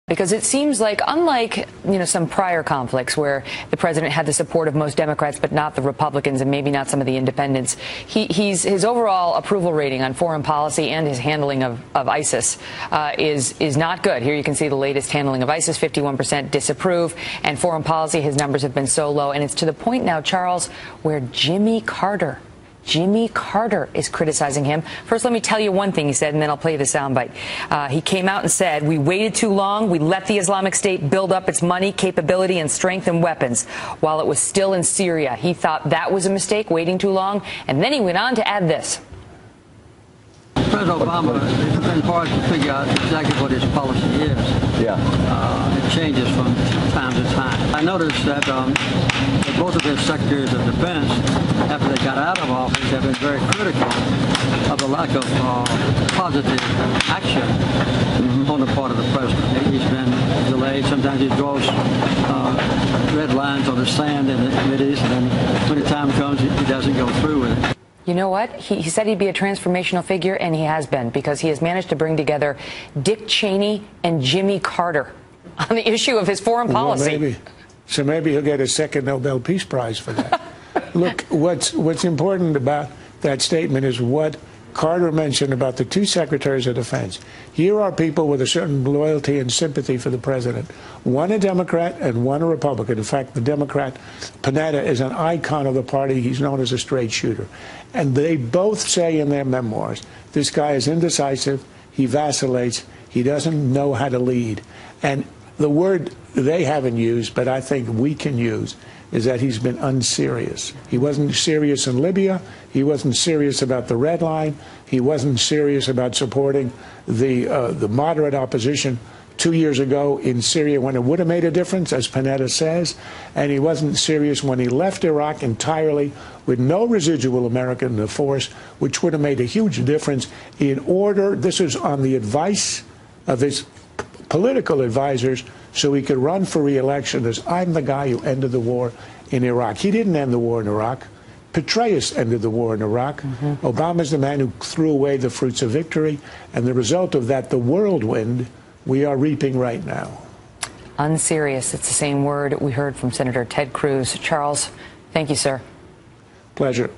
Because it seems like, unlike, some prior conflicts where the president had the support of most Democrats but not the Republicans and maybe not some of the independents, his overall approval rating on foreign policy and his handling of ISIS is not good. Here you can see the latest handling of ISIS, 51% disapprove, and foreign policy, his numbers have been so low. And it's to the point now, Charles, where Jimmy Carter is criticizing him. First, let me tell you one thing he said, and then I'll play you the soundbite. He came out and said, "We waited too long. We let the Islamic State build up its money, capability, and strength and weapons while it was still in Syria." He thought that was a mistake, waiting too long. And then he went on to add this. President Obama, it's been hard to figure out exactly what his policy is. It changes from time to time. I noticed that both of his secretaries of defense, after they got out of office, have been very critical of the lack of positive action on the part of the president. He's been delayed. Sometimes he draws red lines on the sand in the committees, and then when the time comes, he doesn't go through with it. You know what? He said he'd be a transformational figure, and he has been, because he has managed to bring together Dick Cheney and Jimmy Carter on the issue of his foreign policy. Well, maybe he'll get a second Nobel Peace Prize for that. Look, what's important about that statement is what Carter mentioned about the two secretaries of defense. Here are people with a certain loyalty and sympathy for the president. One a Democrat and one a Republican. In fact, the Democrat, Panetta, is an icon of the party. He's known as a straight shooter. And they both say in their memoirs, this guy is indecisive, he vacillates, he doesn't know how to lead. And the word they haven't used, but I think we can use, is that he's been unserious. He wasn't serious in Libya. He wasn't serious about the red line. He wasn't serious about supporting the moderate opposition 2 years ago in Syria when it would have made a difference, as Panetta says. And he wasn't serious when he left Iraq entirely with no residual American force, which would have made a huge difference in order. This was on the advice of his political advisors, so he could run for re-election as, "I'm the guy who ended the war in Iraq." He didn't end the war in Iraq. Petraeus ended the war in Iraq. Obama's the man who threw away the fruits of victory, and the result of that, the whirlwind, we are reaping right now. Unserious. It's the same word we heard from Senator Ted Cruz. Charles, thank you, sir. Pleasure.